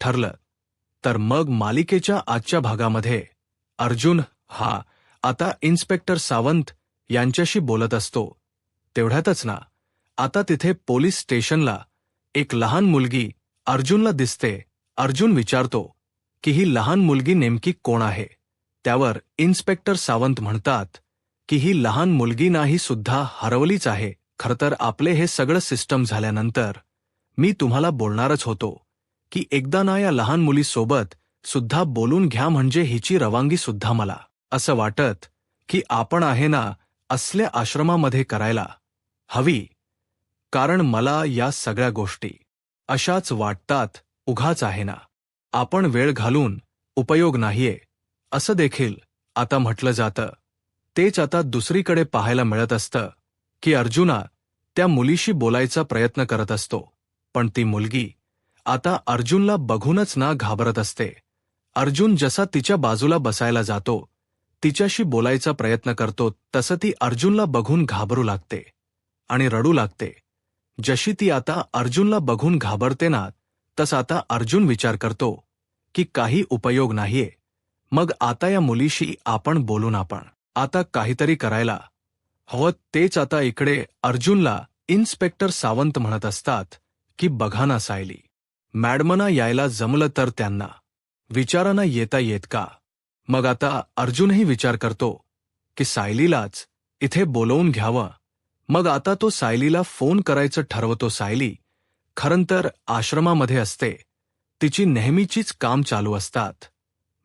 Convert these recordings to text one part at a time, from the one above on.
ठरलं. तर मग मालिकेच्या आजच्या भागामध्ये अर्जुन हा आता इन्स्पेक्टर सावंत यांच्याशी बोलत असतो. तेवढ्यातच ना, आता तिथे पोलीस स्टेशनला एक लहान मुलगी अर्जुनला दिसते. अर्जुन विचारतो की ही लहान मुलगी नेमकी कोण आहे. त्यावर इन्स्पेक्टर सावंत म्हणतात की ही लहान मुलगी नाही सुद्धा हरवलीच आहे. खरं तर आपले हे सगळं सिस्टम झाल्यानंतर मी तुम्हाला बोलणारच होतो की एकदा ना या लहान मुलीसोबत सुद्धा बोलून घ्या, म्हणजे हिची रवानगी सुद्धा मला असं वाटत की आपण आहे ना असल्या आश्रमामध्ये करायला हवी, कारण मला या सगळ्या गोष्टी अशाच वाटतात. उघाच आहे ना, आपण वेळ घालून उपयोग नाहीये असं देखील आता म्हटलं जातं. तेच आता दुसरीकडे पाहायला मिळत असतं की अर्जुना त्या मुलीशी बोलायचा प्रयत्न करत असतो, पण ती मुलगी आता अर्जुनला बघूनच ना घाबरत असते. अर्जुन जसा तिच्या बाजूला बसायला जातो, तिच्याशी बोलायचा प्रयत्न करतो, तसं ती अर्जुनला बघून घाबरू लागते आणि रडू लागते. जशी ती आता अर्जुनला बघून घाबरते ना, तसा आता अर्जुन विचार करतो की काही उपयोग नाहीये. मग आता या मुलीशी आपण बोलून आपण आता काहीतरी करायला हवं. तेच आता इकडे अर्जुनला इन्स्पेक्टर सावंत म्हणत असतात की बघा ना सायली मॅडमना यायला जमलं तर त्यांना विचारांना येता येत का. मग आता अर्जुनही विचार करतो की सायलीलाच इथे बोलवून घ्यावं. मग आता तो सायलीला फोन करायचं ठरवतो. सायली खरं तर आश्रमामध्ये असते, तिची नेहमीचीच काम चालू असतात.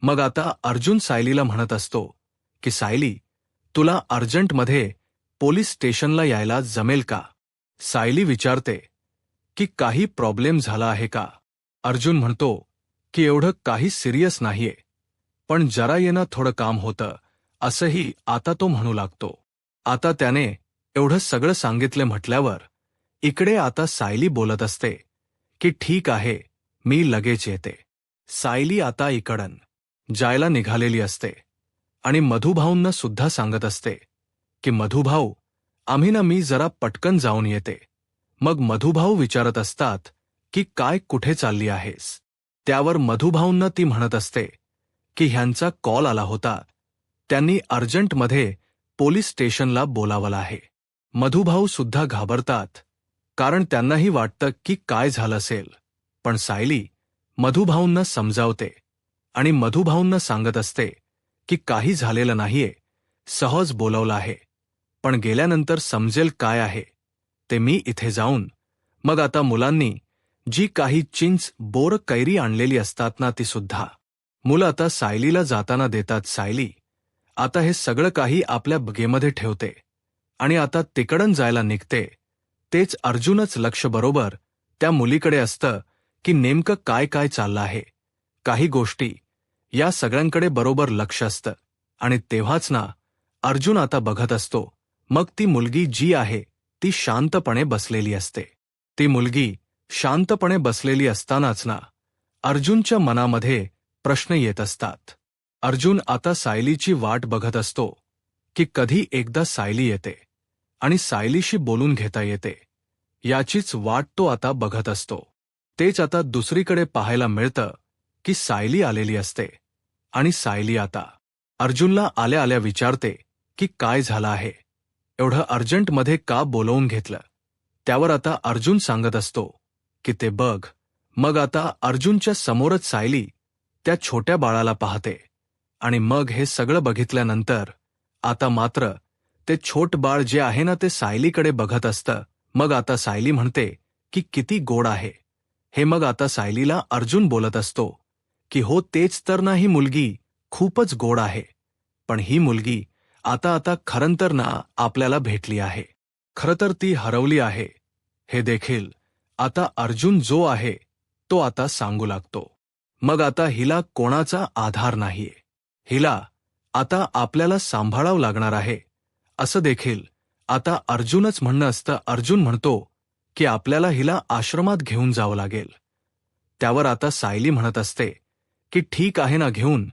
मग आता अर्जुन सायलीला म्हणत असतो की सायली तुला अर्जंटमध्ये पोलीस स्टेशनला यायला जमेल का. सायली विचारते की काही प्रॉब्लेम झाला आहे का. अर्जुन म्हणतो की एवढं काही सिरियस नाहीये, पण जरा येणं थोडं काम होतं असंही आता तो म्हणू लागतो. आता त्याने एवढं सगळं सांगितलं म्हटल्यावर इकडे आता सायली बोलत असते की ठीक आहे, मी लगेच येते. सायली आता इकडन जायला निघालेली असते आणि मधुभाऊंना सुद्धा सांगत असते की मधुभाऊ आम्ही ना मी जरा पटकन जाऊन येते. मग मधुभाऊ विचारत असतात की काय कुठे चालली आहेस. त्यावर मधुभाऊंना ती म्हणत असते की ह्यांचा कॉल आला होता, त्यांनी अर्जंटमध्ये पोलीस स्टेशनला बोलावलं आहे. मधुभाऊ सुद्धा घाबरतात, कारण त्यांनाही वाटतं की काय झालं असेल. पण सायली मधुभाऊंना समजावते आणि मधुभाऊंना सांगत असते की काही झालेलं नाहीये, सहज बोलावलं आहे, पण गेल्यानंतर समजेल काय आहे ते. मी इथे जाऊन मग आता मुलांनी जी काही चिंच बोर कैरी आणलेली असतात ना ती सुद्धा मुलं आता सायलीला जाताना देतात. सायली आता हे सगळं काही आपल्या बगेमध्ये ठेवते आणि आता तिकडन जायला निघते. तेच अर्जुनच लक्ष बरोबर त्या मुलीकडे असतं की नेमकं काय काय चाललं आहे. काही गोष्टी या सगळ्यांकडे बरोबर लक्ष असतं आणि तेव्हाच ना अर्जुन आता बघत असतो. मग ती मुलगी जी आहे ती शांतपणे बसलेली असते. ती मुलगी शांतपणे बसलेली असतानाच ना अर्जुनच्या मनामध्ये प्रश्न येत असतात. अर्जुन आता सायलीची वाट बघत असतो की कधी एकदा सायली येते आणि सायलीशी बोलून घेता येते, याचीच वाट तो आता बघत असतो. तेच आता दुसरीकडे पाहायला मिळतं की सायली आलेली असते आणि सायली आता अर्जुनला आल्या आल्या विचारते की काय झालं आहे, एवढं अर्जंटमध्ये का बोलवून घेतलं. त्यावर आता अर्जुन सांगत असतो की ते बघ. मग आता अर्जुनच्या समोरच सायली त्या छोट्या बाळाला पाहते आणि मग हे सगळं बघितल्यानंतर आता मात्र ते छोट बाळ जे आहे ना ते सायलीकडे बघत असतं. मग आता सायली म्हणते की किती गोड आहे हे. मग आता सायलीला अर्जुन बोलत असतो की हो तेच तर ना, ही मुलगी खूपच गोड आहे, पण ही मुलगी आता आता खरं तर ना आपल्याला भेटली आहे. खरं तर ती हरवली आहे हे देखील आता अर्जुन जो आहे तो आता सांगू लागतो. मग आता हिला कोणाचा आधार नाहीये, हिला आता आपल्याला सांभाळावं लागणार आहे असं देखील आता अर्जुनच म्हणणं असतं. अर्जुन म्हणतो की आपल्याला हिला आश्रमात घेऊन जावं लागेल. त्यावर आता सायली म्हणत असते की ठीक आहे ना, घेऊन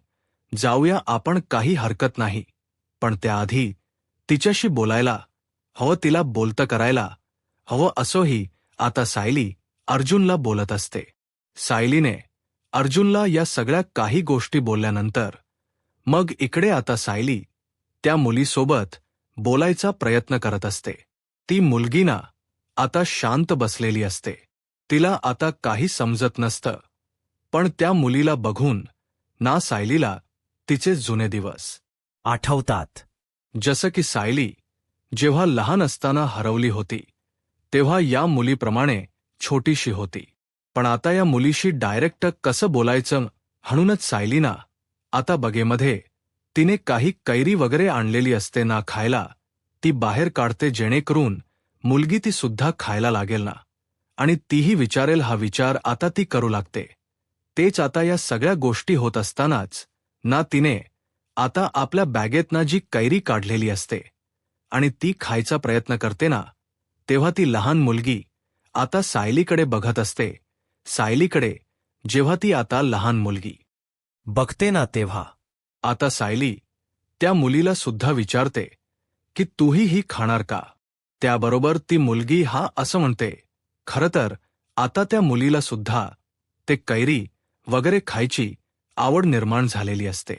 जाऊया आपण, काही हरकत नाही, पण त्याआधी तिच्याशी बोलायला हवं, तिला बोलतं करायला हवं. असोही आता सायली अर्जुनला बोलत असते. सायलीने अर्जुनला या सगळ्या काही गोष्टी बोलल्यानंतर मग इकडे आता सायली त्या मुलीसोबत बोलायचा प्रयत्न करत असते. ती मुलगी ना आता शांत बसलेली असते. तिला आता काही समजत नसतं. पण त्या मुलीला बघून ना सायलीला तिचे जुने दिवस आठवतात. जसं की सायली जेव्हा लहान असताना हरवली होती तेव्हा या मुलीप्रमाणे छोटीशी होती. पण आता या मुलीशी डायरेक्ट कसं बोलायचं म्हणूनच सायलीना आता बगेमध्ये तिने काही कैरी वगैरे आणलेली असते ना खायला, ती बाहेर काढते जेणेकरून मुलगी ती सुद्धा खायला लागेल ना आणि तीही विचारेल हा विचार आता ती करू लागते. तेच आता या सगळ्या गोष्टी होत असतानाच ना तिने आता आपल्या बॅगेतनं जी कैरी काढलेली असते आणि ती खायचा प्रयत्न करते ना, तेव्हा ती लहान मुलगी आता सायलीकडे बघत असते. सायलीकडे जेव्हा ती आता लहान मुलगी बघते ना तेव्हा आता सायली त्या मुलीला सुद्धा विचारते की तूही ही खाणार का. त्याबरोबर ती मुलगी हा असं म्हणते. खरं तर आता त्या मुलीला सुद्धा ते कैरी वगैरे खायची आवड निर्माण झालेली असते.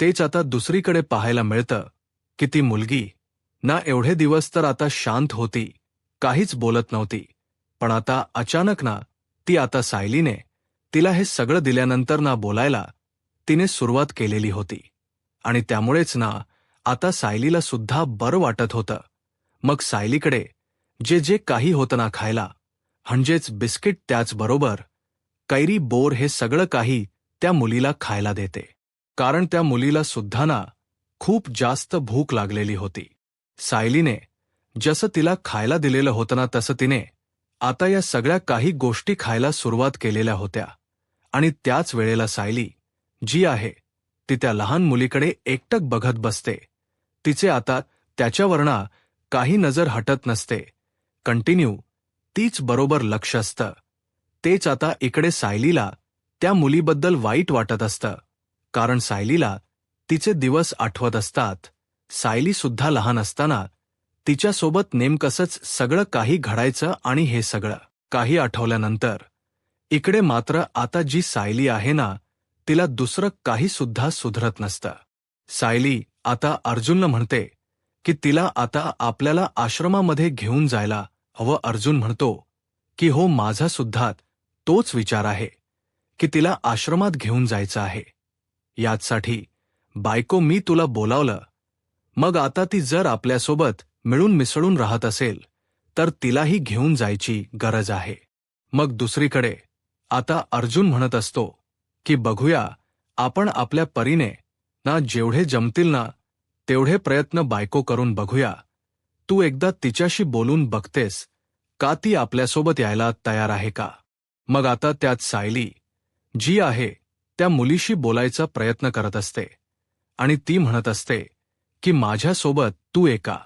तेच आता दुसरीकडे पाहायला मिळतं की ती मुलगी ना एवढे दिवस तर आता शांत होती, काहीच बोलत नव्हती. पण आता अचानक ना ती आता सायलीने तिला हे सगळं दिल्यानंतर ना बोलायला तिने सुरुवात केलेली होती आणि त्यामुळेच ना आता सायलीला सुद्धा बरं वाटत होतं. मग सायलीकडे जे जे काही होतं ना खायला, म्हणजेच बिस्किट त्याचबरोबर कैरी बोर हे सगळं काही त्या मुलीला खायला देते. कारण त्या मुलीला सुद्धा ना खूप जास्त भूक लागलेली होती. सायलीने जसं तिला खायला दिलेलं होतं ना तसं तिने आता या सगळ्या काही गोष्टी खायला सुरुवात केलेल्या होत्या आणि त्याच वेळेला सायली जी आहे ती त्या लहान मुलीकडे एकटक बघत बसते. तिचे आता त्याच्यावर ना काही नजर हटत नसते. कंटिन्यू तीच बरोबर लक्ष असतं. तेच आता इकडे सायलीला त्या मुलीबद्दल वाईट वाटत असतं. कारण सायलीला तिचे दिवस आठवत असतात. सायली सुद्धा लहान असताना तिच्यासोबत नेमकंच सगळं काही घडायचं आणि हे सगळं काही आठवल्यानंतर इकडे मात्र आता जी सायली आहे ना तिला दुसरं काही सुद्धा सुधरत नसतं. सायली आता अर्जुनला म्हणते की तिला आता आपल्याला आश्रमामध्ये घेऊन जायला हवं. अर्जुन म्हणतो की हो, माझा सुद्धा तोच विचार आहे की तिला आश्रमात घेऊन जायचं आहे. याचसाठी बायको मी तुला बोलावलं. मग आता ती जर आपल्यासोबत मिळून मिसळून राहत असेल तर तिलाही घेऊन जायची गरज आहे. मग दुसरीकडे आता अर्जुन म्हणत असतो की बघूया आपण आपल्या परीने ना जेवढे जमतील ना तेवढे प्रयत्न बायको करून बघूया. तू एकदा तिच्याशी बोलून बघतेस का ती आपल्यासोबत यायला तयार आहे का. मग आता त्यात सायली जी आहे त्या मुलीशी बोलायचा प्रयत्न करत असते आणि ती म्हणत असते की माझ्यासोबत तू एका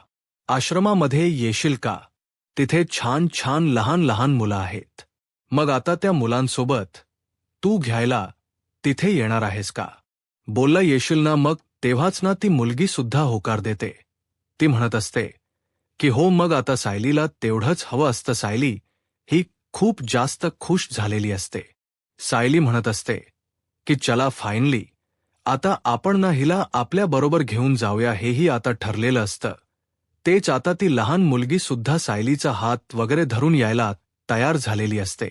आश्रमामध्ये येशील का. तिथे छान छान लहान लहान मुलं आहेत. मग आता त्या मुलांसोबत तू घ्यायला तिथे येणार आहेस का. बोलला येशील ना. मग तेव्हाच ना ती मुलगी सुद्धा होकार देते. ती म्हणत असते की हो. मग आता सायलीला तेवढंच हवं असतं. सायली ही खूप जास्त खुश झालेली असते. सायली म्हणत असते की चला फायनली आता आपण ना हिला आपल्याबरोबर घेऊन जाऊया. हेही आता ठरलेलं असतं. तेच आता ती लहान मुलगी सुद्धा सायलीचा हात वगैरे धरून यायला तयार झालेली असते.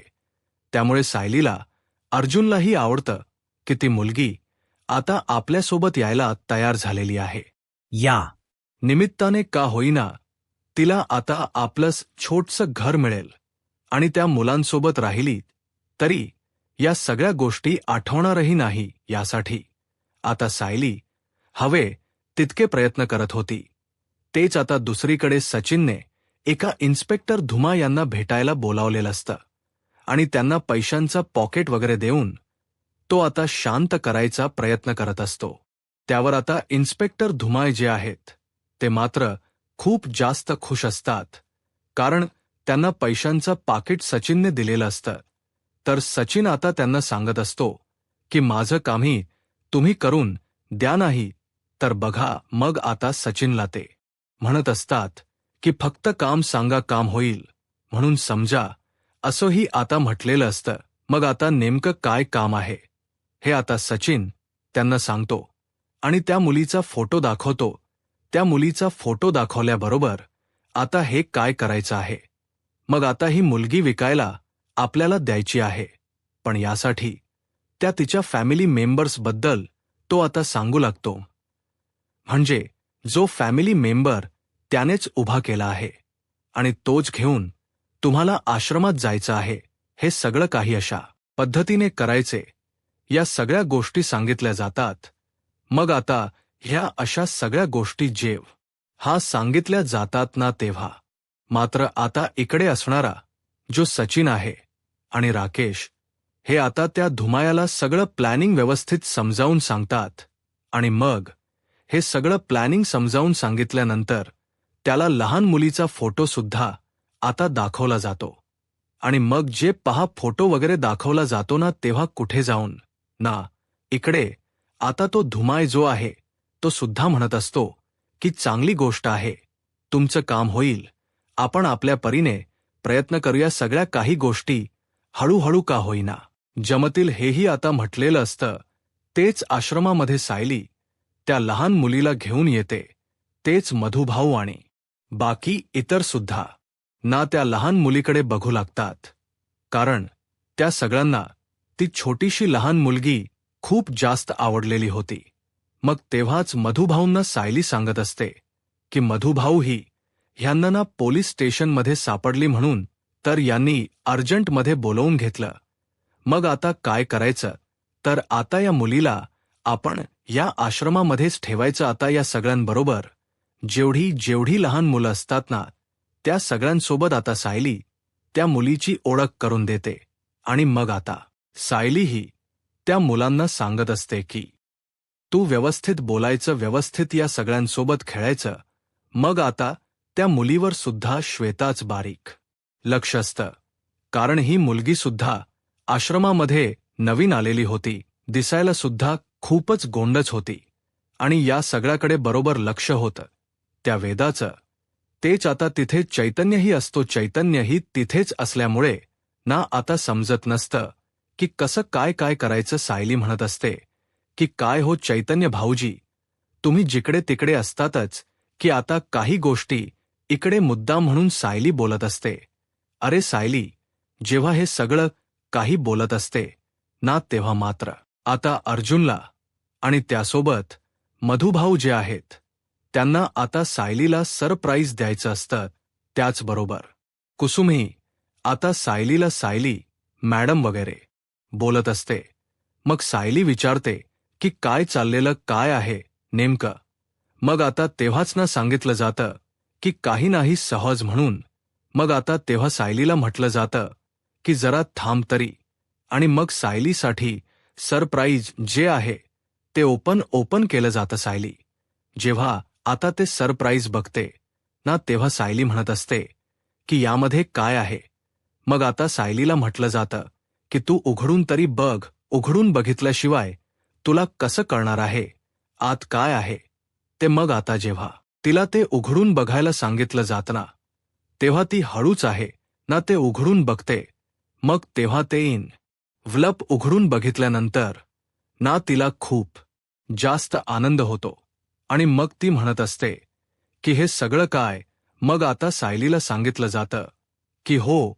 त्यामुळे सायलीला अर्जुनलाही आवडतं की ती मुलगी आता आपल्यासोबत यायला तयार झालेली आहे. या निमित्ताने का होईना तिला आता आपलंच छोटसं घर मिळेल आणि त्या मुलांसोबत राहिली तरी या सगळ्या गोष्टी आठवणारही नाही. यासाठी आता सायली हवे तितके प्रयत्न करत होती. तेच आता दुसरीकडे सचिनने एका इन्स्पेक्टर धुमा यांना भेटायला बोलावलेलं असतं आणि त्यांना पैशांचा पॉकेट वगैरे देऊन तो आता शांत करायचा प्रयत्न करत असतो. त्यावर आता इन्स्पेक्टर धुमाय जे आहेत ते मात्र खूप जास्त खुश असतात. कारण त्यांना पैशांचं पाकिट सचिनने दिलेलं असतं. तर सचिन आता त्यांना सांगत असतो की माझं कामही तुम्ही करून द्या. नाही तर बघा. मग आता सचिनला ते म्हणत असतात की फक्त काम सांगा, काम होईल म्हणून समजा, असंही आता म्हटलेलं असतं. मग आता नेमकं काय काम आहे हे आता सचिन त्यांना सांगतो आणि त्या मुलीचा फोटो दाखवतो. त्या मुलीचा फोटो दाखवल्याबरोबर आता हे काय करायचं आहे. मग आता ही मुलगी विकायला आपल्याला द्यायची आहे, पण यासाठी त्या तिच्या फॅमिली मेंबर्सबद्दल तो आता सांगू लागतो. म्हणजे जो फॅमिली मेंबर त्यानेच उभा केला आहे आणि तोच घेऊन तुम्हाला आश्रमात जायचं आहे. हे सगळं काही अशा पद्धतीने करायचे, या सगळ्या गोष्टी सांगितल्या जातात. मग आता ह्या अशा सगळ्या गोष्टी जेव्हा सांगितल्या जातात ना, तेव्हा मात्र आता इकडे असणारा जो सचिन आहे आणि राकेश हे आता त्या धुमायाला सगळं प्लॅनिंग व्यवस्थित समजावून सांगतात. आणि मग हे सगळं प्लॅनिंग समजावून सांगितल्यानंतर त्याला लहान मुलीचा फोटो सुद्धा आता दाखवला जातो. आणि मग जे पहा फोटो वगैरे दाखवला जातो ना, तेव्हा कुठे जाऊन ना, इकडे आता तो धुमाय जो आहे तो सुद्धा म्हणत असतो की चांगली गोष्ट आहे, तुमचं काम होईल, आपण आपल्या परीने प्रयत्न करूया, सगळ्या काही गोष्टी हळूहळू का होईना जमतील. हेही आता म्हटलेलं असतं. तेच आश्रमामध्ये सायली त्या लहान मुलीला घेऊन येते. तेच मधुभाऊ आणि बाकी इतर सुद्धा ना त्या लहान मुलीकडे बघू लागतात, कारण त्या सगळ्यांना ती छोटीशी लहान मुलगी खूप जास्त आवडलेली होती. मग तेव्हाच मधुभाऊंना सायली सांगत असते की मधुभाऊ ही ह्यांना ना पोलीस स्टेशनमध्ये सापडली म्हणून, तर यांनी अर्जंटमध्ये बोलवून घेतलं. मग आता काय करायचं, तर आता या मुलीला आपण या आश्रमामध्येच ठेवायचं. आता या सगळ्यांबरोबर जेवढी लहान मुलं असतात ना, त्या सगळ्यांसोबत आता सायली त्या मुलीची ओळख करून देते. आणि मग आता सायली ही त्या मुलांना सांगत असते की तू व्यवस्थित बोलायचं, व्यवस्थित या सगळ्यांसोबत खेळायचं. मग आता त्या मुलीवर सुद्धा श्वेताच बारीक लक्ष असतं, कारण ही मुलगी सुद्धा आश्रमामध्ये नवीन आलेली होती. दिसायला सुद्धा खूपच गोंडच होती आणि या सगळ्याकडे बरोबर लक्ष होतं त्या वेदाचं. तेच आता तिथे चैतन्यही असतो. चैतन्यही तिथेच असल्यामुळे ना आता समजत नसतं की कसं काय करायचं. सायली म्हणत असते की काय हो चैतन्य भाऊजी, तुम्ही जिकडे तिकडे असतातच की आता काही गोष्टी इकडे मुद्दा म्हणून सायली बोलत असते. अरे सायली, जेव्हा हे सगळं काही बोलत असते ना, तेव्हा मात्र आता अर्जुनला आणि त्यासोबत मधुभाऊ जे आहेत त्यांना आता सायलीला सरप्राईज द्यायचं असतं. त्याचबरोबर कुसुमही आता सायलीला सायली मॅडम वगैरे बोलत असते. मग सायली विचारते की काय चाललेलं काय आहे नेमकं. मग आता तेव्हाच ना सांगितलं जातं की काही नाही, सहज म्हणून. मग आता तेव्हा सायलीला म्हटलं जातं की जरा थांब तरी. आणि मग सायलीसाठी सरप्राईज जे आहे ते ओपन केलं जातं. सायली जेव्हा आता ते सरप्राईज बघते ना, तेव्हा सायली म्हणत असते की यामध्ये काय आहे. मग आता सायलीला म्हटलं जातं की तू उघडून तरी बघ, उघडून बघितल्याशिवाय तुला कसं कळणार आहे आत काय आहे ते. मग आता जेव्हा तिला ते उघडून बघायला सांगितलं जातं ना, तेव्हा ती हळूच आहे ना ते उघडून बघते. मग तेव्हा ते व्लप उघडून बघितल्यानंतर ना तिला खूप जास्त आनंद होतो आणि मग ती म्हणत असते की हे सगळं काय. मग आता सायलीला सांगितलं जातं की हो,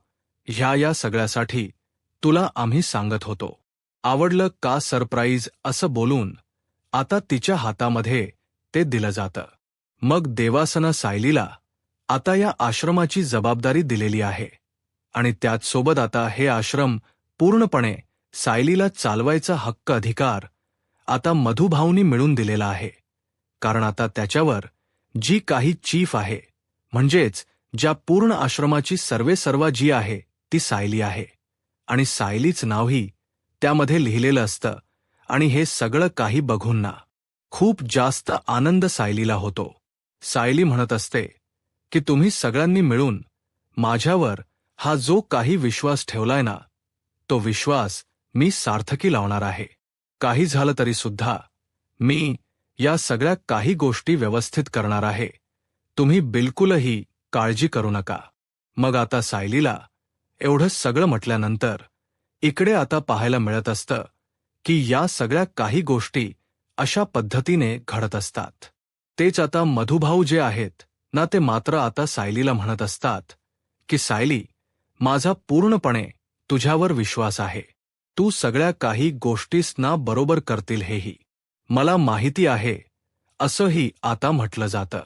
ह्या सगळ्यासाठी तुला आम्ही सांगत होतो, आवडलं का सरप्राईज, असं बोलून आता तिच्या हातामध्ये ते दिलं जातं. मग देवासना सायलीला आता या आश्रमाची जबाबदारी दिलेली आहे आणि त्याचसोबत आता हे आश्रम पूर्णपणे सायलीला चालवायचा हक्क, अधिकार आता मधुभाऊंनी मिळून दिलेला आहे. कारण आता त्याच्यावर जी काही चीफ आहे, म्हणजेच ज्या पूर्ण आश्रमाची सर्वेसर्वा जी आहे ती सायली आहे आणि सायलीच नावही त्यामध्ये लिहिलेलं असतं. आणि हे सगळं काही बघून ना खूप जास्त आनंद सायलीला होतो. सायली म्हणत असते की तुम्ही सगळ्यांनी मिळून माझ्यावर हा जो काही विश्वास ठेवलाय ना, तो विश्वास मी सार्थकी लावणार आहे. काही झालं तरी सुद्धा मी या सगळ्या काही गोष्टी व्यवस्थित करणार आहे. तुम्ही बिलकुलही काळजी करू नका. मग आता सायलीला एवढं सगळं म्हटल्यानंतर इकडे आता पाहायला मिळत असतं की या सगळ्या काही गोष्टी अशा पद्धतीने घडत असतात. तेच आता मधुभाऊ जे आहेत ना, ते मात्र आता सायलीला म्हणत असतात की सायली, माझा पूर्णपणे तुझ्यावर विश्वास आहे. तू सगळ्या काही गोष्टीस ना बरोबर करतील हेही मला माहिती आहे, असंही आता म्हटलं जातं.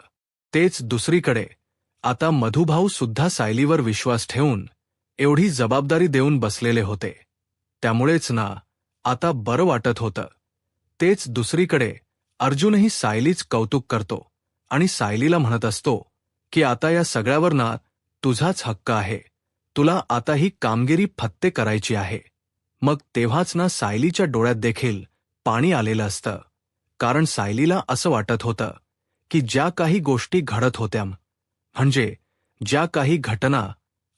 तेच दुसरीकडे आता मधुभाऊ सुद्धा सायलीवर विश्वास ठेवून एवढी जबाबदारी देऊन बसलेले होते. त्यामुळेच ना आता बरं वाटत होतं. तेच दुसरीकडे अर्जुनही सायलीच कौतुक करतो आणि सायलीला म्हणत असतो की आता या सगळ्यावर ना तुझाच हक्क आहे. तुला आता ही कामगिरी फत्ते करायची आहे. मग तेव्हाच ना सायलीच्या डोळ्यात देखील पाणी आलेलं असतं. कारण सायलीला असं वाटत होतं की ज्या काही गोष्टी घडत होत्या, म्हणजे ज्या काही घटना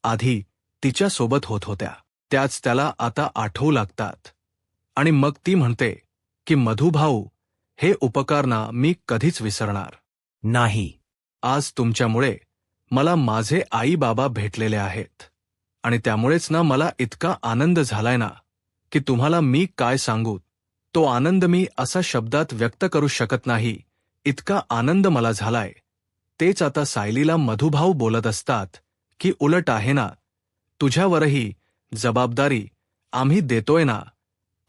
आधी तिच्यासोबत होत होत्या, त्याच त्याला आता आठवू लागतात. आणि मग ती म्हणते की मधुभाऊ, हे उपकार ना मी कधीच विसरणार नाही. आज तुमच्यामुळे मला माझे आई बाबा भेटलेले आहेत आणि त्यामुळेच ना मला इतका आनंद झालाय ना की तुम्हाला मी काय सांगू. तो आनंद मी असा शब्दात व्यक्त करू शकत नाही, इतका आनंद मला झालाय. तेच आता सायलीला मधुभाऊ बोलत असतात की उलट आहे ना, तुझ्यावरही जबाबदारी आम्ही देतोय ना,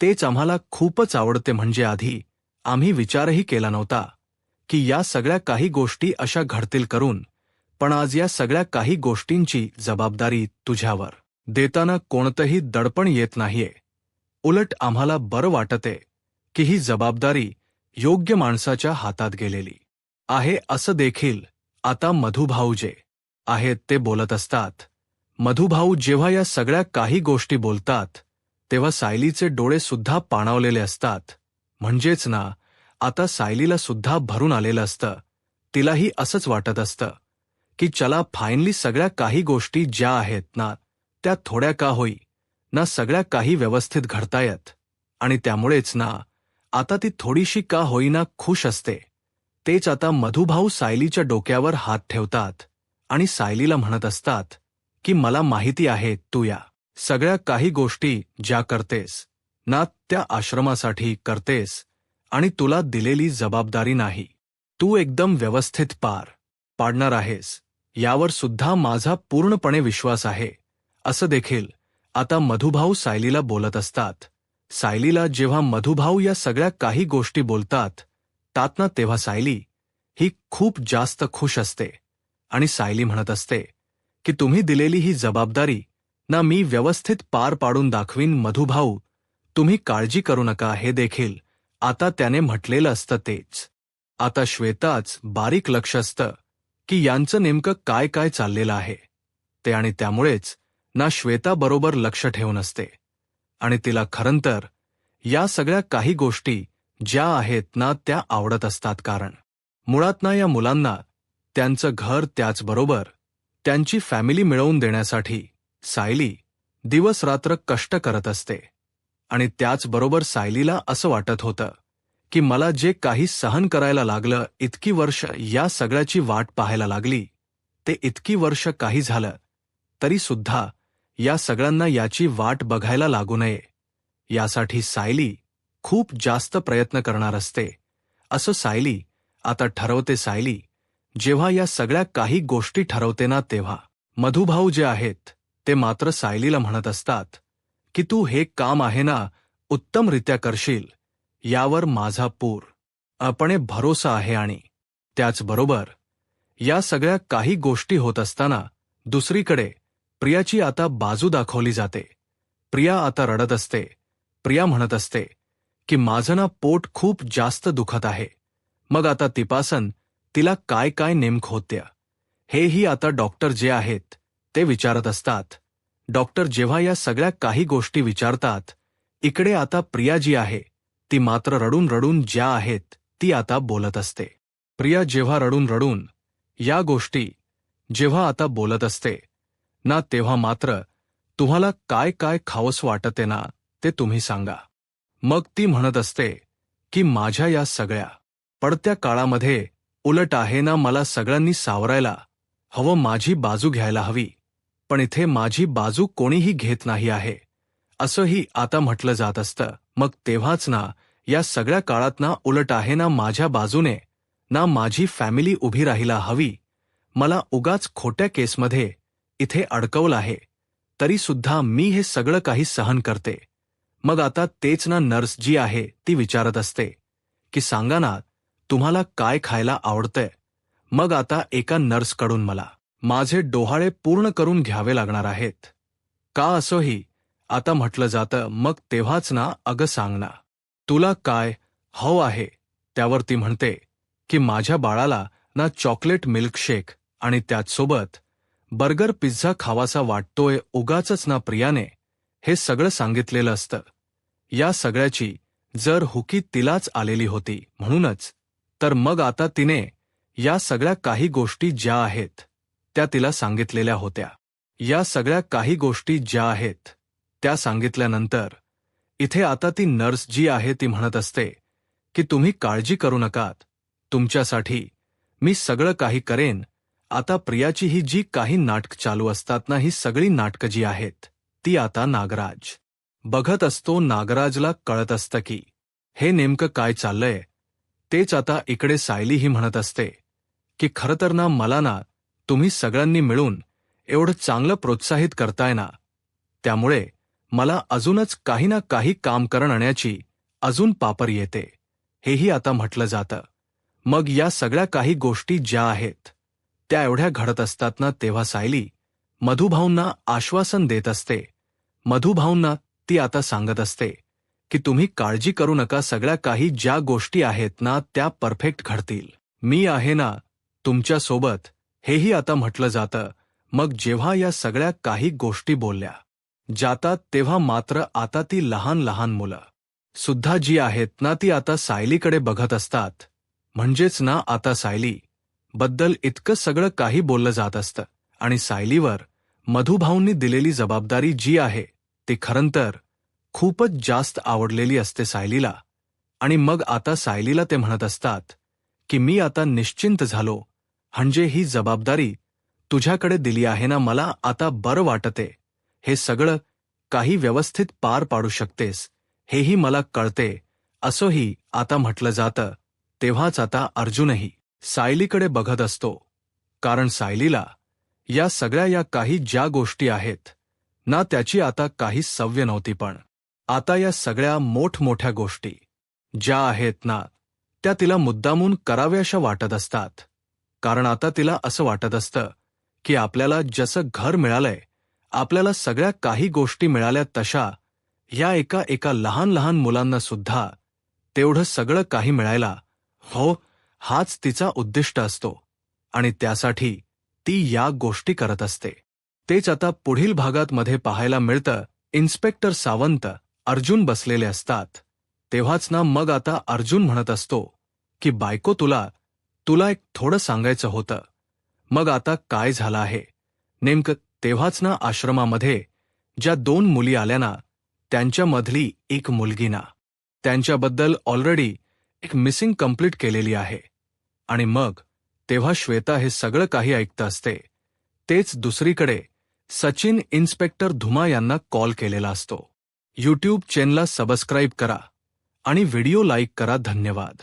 तेच आम्हाला खूपच आवडते. म्हणजे आधी आम्ही विचारही केला नव्हता की या सगळ्या काही गोष्टी अशा घडतील करून, पण आज या सगळ्या काही गोष्टींची जबाबदारी तुझ्यावर देताना कोणतंही दडपण येत नाहीये. उलट आम्हाला बरं वाटते की ही जबाबदारी योग्य माणसाच्या हातात गेलेली आहे. असं देखील आता मधुभाऊ जे आहेत ते बोलत असतात. मधुभाऊ जेव्हा या सगळ्या काही गोष्टी बोलतात तेव्हा सायलीचे डोळे सुद्धा पाणावलेले असतात. म्हणजेच ना आता सायलीला सुद्धा भरून आलेलं असतं. तिलाही असंच वाटत असतं की चला फायनली सगळ्या काही गोष्टी ज्या आहेत ना, त्या थोड्या का होई ना सगळ्या काही व्यवस्थित घडतायत आणि त्यामुळेच ना आता ती थोडीशी का होईना खुश असते. तेच आता मधुभाऊ सायलीच्या डोक्यावर हात ठेवतात आणि सायलीला म्हणत असतात की मला माहिती आहे तू या सगळ्या काही गोष्टी ज्या करतेस ना, त्या आश्रमासाठी करतेस आणि तुला दिलेली जबाबदारी नाही, तू एकदम व्यवस्थित पार पाडणार आहेस, यावर सुद्धा माझा पूर्णपणे विश्वास आहे. असं देखील आता मधुभाऊ सायलीला बोलत असतात. सायलीला जेव्हा मधुभाऊ या सगळ्या काही गोष्टी बोलतात तात ना, तेव्हा सायली ही खूप जास्त खुश असते आणि सायली म्हणत असते की तुम्ही दिलेली ही जबाबदारी ना मी व्यवस्थित पार पाडून दाखवीन मधुभाऊ, तुम्ही काळजी करू नका. हे देखील आता त्याने म्हटलेलं असतं. तेच आता श्वेताच बारीक लक्ष असतं की यांचं नेमकं काय काय चाललेलं आहे ते, आणि त्यामुळेच ना श्वेता बरोबर लक्ष ठेवून असते आणि तिला खरंतर या सगळ्या काही गोष्टी ज्या आहेत ना त्या आवडत असतात. कारण मुळात ना या मुलांना त्यांचं घर त्याचबरोबर त्यांची फॅमिली मिळवून देण्यासाठी सायली दिवस रात्र कष्ट करत असते. आणि त्याचबरोबर सायलीला असं वाटत होतं की मला जे काही सहन करायला लागलं, इतकी वर्ष या सगळ्याची वाट पाहायला लागली, ते इतकी वर्ष काही झालं तरी सुद्धा या सगळ्यांना याची वाट बघायला लागू नये यासाठी सायली खूप जास्त प्रयत्न करणार असते. असं सायली आता ठरवते. सायली जेव्हा या सगळ्या काही गोष्टी ठरवते ना, तेव्हा मधुभाऊ जे आहेत ते मात्र सायलीला म्हणत असतात की तू हे काम आहे ना उत्तमरित्या करशील, यावर माझा पूर्णपणे भरोसा आहे. आणि त्याचबरोबर या सगळ्या काही गोष्टी होत असताना दुसरीकडे प्रियाची आता बाजू दाखवली जाते. प्रिया आता रडत असते. प्रिया म्हणत असते की माझं ना पोट खूप जास्त दुखत आहे. मग आता तिपासन तिला काय काय नेमकं होत्या हेही आता डॉक्टर जे आहेत ते विचारत असतात. डॉक्टर जेव्हा या सगळ्या काही गोष्टी विचारतात, इकडे आता प्रिया जी आहे ती मात्र रडून रडून ज्या आहेत ती आता बोलत असते. प्रिया जेव्हा रडून रडून या गोष्टी जेव्हा आता बोलत असते ना, तेव्हा मात्र तुम्हाला काय काय खावंस वाटते ना ते तुम्ही सांगा. मग ती म्हणत असते की माझ्या या सगळ्या पडत्या काळामध्ये उलट आहे ना, मला सगळ्यांनी सावरायला हवं, माझी बाजू घ्यायला हवी, पण इथे माझी बाजू कोणीही घेत नाही आहे असंही आता म्हटलं जात असतं. मग तेव्हाच ना या सगळ्या काळात ना उलट आहे ना माझ्या बाजूने ना माझी फॅमिली उभी राहायला हवी. मला उगाच खोट्या केसमध्ये इथे अडकवलं आहे तरी सुद्धा मी हे सगळं काही सहन करते. मग आता तेच ना नर्स जी आहे ती विचारत असते की सांगा ना तुम्हाला काय खायला आवडतंय. मग आता एका नर्सकडून मला माझे डोहाळे पूर्ण करून घ्यावे लागणार आहेत. का असोही आता म्हटलं जातं. मग तेव्हाच ना अगं सांग ना तुला काय हवं आहे. त्यावर ती म्हणते की माझ्या बाळाला ना चॉकलेट मिल्कशेक आणि त्याचसोबत बर्गर पिझ्झा खावासा वाटतोय. उगाचच ना प्रियाने हे सगळं सांगितलेलं असतं. या सगळ्याची जर हुकी तिलाच आलेली होती म्हणूनच तर मग आता तिने या सगळ्या काही गोष्टी ज्या आहेत त्या तिला सांगितलेल्या होत्या. या सगळ्या काही गोष्टी ज्या आहेत त्या सांगितल्यानंतर इथे आता ती नर्स जी आहे ती म्हणत असते की तुम्ही काळजी करू नकात, तुमच्यासाठी मी सगळं काही करेन. आता प्रियाची ही जी काही नाटक चालू असतात ना ही सगळी नाटकं जी आहेत ती आता नागराज बघत असतो. नागराजला कळत असतं की हे नेमकं काय चाललंय. तेच आता इकडे सायली ही म्हणत असते की खरं तर ना मला ना तुम्ही सगळ्यांनी मिळून एवढं चांगलं प्रोत्साहित करताय ना त्यामुळे मला अजूनच काही ना काही काम करण्याची अजून पापर येते. हेही आता म्हटलं जातं. मग या सगळ्या काही गोष्टी ज्या आहेत त्या एवढ्या घडत असतात ना तेव्हा सायली मधुभाऊंना आश्वासन देत असते. मधुभाऊंना ती आता सांगत असते की तुम्ही काळजी करू नका, सगळ्या काही ज्या गोष्टी आहेत ना त्या परफेक्ट घडतील. मी आहे ना तुमच्या सोबत. हेही आता म्हटलं जातं. मग जेव्हा या सगळ्या काही गोष्टी बोलल्या जातात तेव्हा मात्र आता ती लहान लहान मुलं सुद्धा जी आहेत ना ती आता सायलीकडे बघत असतात. म्हणजेच ना आता सायली बद्दल इतकं सगळं काही बोललं जात असतं आणि सायलीवर मधुभाऊंनी दिलेली जबाबदारी जी आहे ती खरं तर खूपच जास्त आवडलेली असते सायलीला. आणि मग आता सायलीला ते म्हणत असतात की मी आता निश्चिंत झालो, म्हणजे ही जबाबदारी तुझ्याकडे दिली आहे ना मला आता बरं वाटते. हे सगळं काही व्यवस्थित पार पाडू शकतेस हेही मला कळते. असंही आता म्हटलं जातं. तेव्हाच आता अर्जुनही सायलीकडे बघत असतो, कारण सायलीला या सगळ्या या काही ज्या गोष्टी आहेत ना त्याची आता काही सवय नव्हती. पण आता या सगळ्या मोठमोठ्या गोष्टी ज्या आहेत ना त्या तिला मुद्दामून कराव्याशा वाटत असतात. कारण आता तिला असं वाटत असतं की आपल्याला जसं घर मिळालंय, आपल्याला सगळ्या काही गोष्टी मिळाल्या तशा ह्या एका लहान लहान मुलांना सुद्धा तेवढं सगळं काही मिळायला हो, हाच तिचा उद्दिष्ट असतो आणि त्यासाठी ती या गोष्टी करत असते. तेच आता पुढील भागात मध्ये पाहायला मिळतं. इन्स्पेक्टर सावंत अर्जुन बसलेले असतात. तेव्हाच ना मग आता अर्जुन म्हणत असतो की बायको तुला एक थोडं सांगायचं होतं. मग आता काय झालं आहे नेमकं. तेव्हाच ना आश्रमामध्ये ज्या 2 मुली आल्या ना त्यांच्यामधली एक मुलगी ना त्यांच्याबद्दल ऑलरेडी एक मिसिंग कंप्लीट केलेली आहे. आणि मग तेव्हा श्वेता हे सगळं काही ऐकत असते. तेच दुसरीकडे सचिन इन्स्पेक्टर धुमा यांना कॉल केलेला असतो. यूट्यूब चॅनलला सबस्क्राईब करा आणि व्हिडिओ लाईक करा. धन्यवाद.